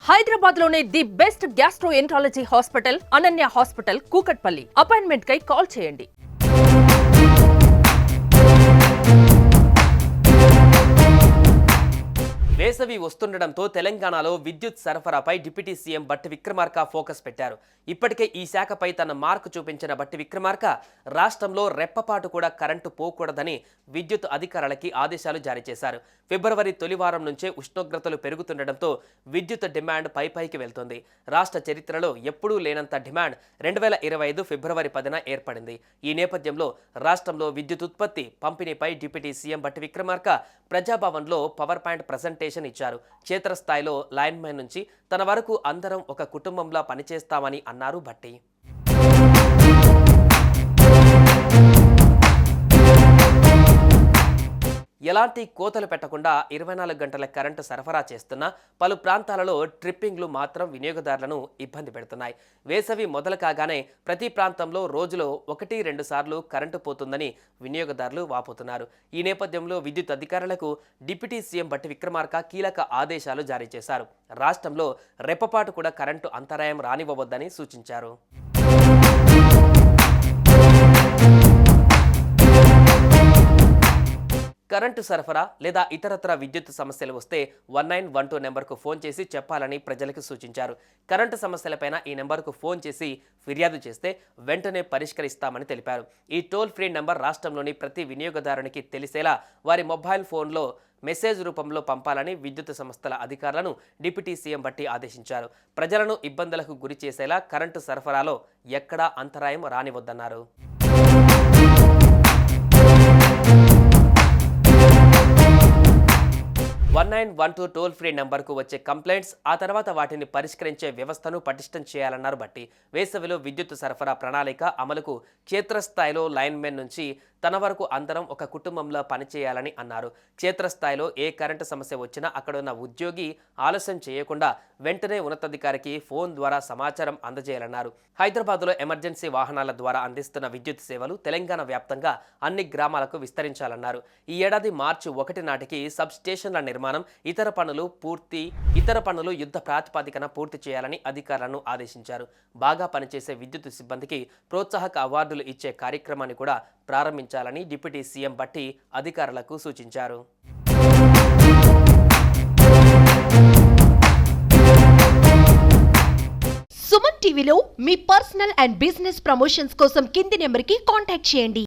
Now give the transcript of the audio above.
హైదరాబాద్ లోనే the best gastroenterology hospital Ananya hospital Kukatpally. Appointment కై call చేయండి. వేసవి వస్తుండటంతో తెలంగాణలో విద్యుత్ సరఫరాపై డిప్యూటీ సీఎం బట్టి విక్రమార్క ఫోకస్ పెట్టారు. ఇప్పటికే ఈ శాఖపై తన మార్కు చూపించిన బట్టి విక్రమార్క రాష్ట్రంలో రెప్పపాటు కూడా కరెంటు పోకూడదని విద్యుత్ అధికారులకి ఆదేశాలు జారీ చేశారు. ఫిబ్రవరి తొలివారం నుంచే ఉష్ణోగ్రతలు పెరుగుతుండటంతో విద్యుత్ డిమాండ్ పైకి వెళ్తుంది. రాష్ట్ర చరిత్రలో ఎప్పుడూ లేనంత డిమాండ్ 2025 ఫిబ్రవరి 10న ఏర్పడింది. ఈ నేపథ్యంలో రాష్ట్రంలో విద్యుత్ ఉత్పత్తి పంపిణీపై డిప్యూటీ సీఎం బట్టి విక్రమార్క ప్రజాభవన్లో పవర్ పాయింట్ ప్రజెంటేషన్ ఇచ్చారు. క్షేత్రస్థాయిలో లైన్మెన్ నుంచి తన వరకు అందరం ఒక కుటుంబంలా పనిచేస్తామని అన్నారు బట్టి. ఎలాంటి కోతలు పెట్టకుండా 24 గంటల కరెంటు సరఫరా చేస్తున్న పలు ప్రాంతాలలో ట్రిప్పింగ్లు మాత్రం వినియోగదారులను ఇబ్బంది పెడుతున్నాయి. వేసవి మొదలు కాగానే ప్రతి ప్రాంతంలో రోజులో 1-2 సార్లు కరెంటు పోతుందని వినియోగదారులు వాపోతున్నారు. ఈ నేపథ్యంలో విద్యుత్ అధికారులకు డిప్యూటీ సీఎం బట్టి విక్రమార్క కీలక ఆదేశాలు జారీ చేశారు. రాష్ట్రంలో రెప్పపాటు కూడా కరెంటు అంతరాయం రానివ్వవద్దని సూచించారు. కరెంటు సరఫరా లేదా ఇతరత్ర విద్యుత్ సమస్యలు వస్తే 1912 నెంబర్కు ఫోన్ చేసి చెప్పాలని ప్రజలకు సూచించారు. కరెంటు సమస్యలపైన ఈ నెంబర్కు ఫోన్ చేసి ఫిర్యాదు చేస్తే వెంటనే పరిష్కరిస్తామని తెలిపారు. ఈ టోల్ ఫ్రీ నెంబర్ రాష్ట్రంలోని ప్రతి వినియోగదారునికి తెలిసేలా వారి మొబైల్ ఫోన్లో మెసేజ్ రూపంలో పంపాలని విద్యుత్ సంస్థల అధికారులను డిప్యూటీ సీఎం బట్టి ఆదేశించారు. ప్రజలను ఇబ్బందులకు గురి చేసేలా కరెంటు సరఫరాలో ఎక్కడా అంతరాయం రానివద్దన్నారు. 1912 టోల్ ఫ్రీ నెంబర్కు వచ్చే కంప్లైంట్స్ ఆ తర్వాత వాటిని పరిష్కరించే వ్యవస్థను పటిష్టం చేయాలన్నారు బట్టి. వేసవిలో విద్యుత్ సరఫరా ప్రణాళిక అమలుకు క్షేత్రస్థాయిలో లైన్మెన్ నుంచి తన వరకు అందరం ఒక కుటుంబంలో పనిచేయాలని అన్నారు. క్షేత్రస్థాయిలో ఏ కరెంటు సమస్య వచ్చినా అక్కడున్న ఉద్యోగి ఆలస్యం చేయకుండా వెంటనే ఉన్నతాధికారికి ఫోన్ ద్వారా సమాచారం అందజేయాలన్నారు. హైదరాబాద్లో ఎమర్జెన్సీ వాహనాల ద్వారా అందిస్తున్న విద్యుత్ సేవలు తెలంగాణ వ్యాప్తంగా అన్ని గ్రామాలకు విస్తరించాలన్నారు. ఈ ఏడాది మార్చి 1 నాటికి సబ్ స్టేషన్ల నిర్మాణం, ఇతర పనులు యుద్ధ ప్రాతిపదికన పూర్తి చేయాలని అధికారులను ఆదేశించారు. బాగా పనిచేసే విద్యుత్ సిబ్బందికి ప్రోత్సాహక అవార్డులు ఇచ్చే కార్యక్రమాన్ని కూడా ప్రారంభించాలని డిప్యూటీ సీఎం బట్టి అధికారులకు సూచించారు. సుమన్ టీవీలో మీ పర్సనల్ అండ్ బిజినెస్ ప్రమోషన్స్ కోసం కింది నెంబర్కి కాంటాక్ట్ చేయండి.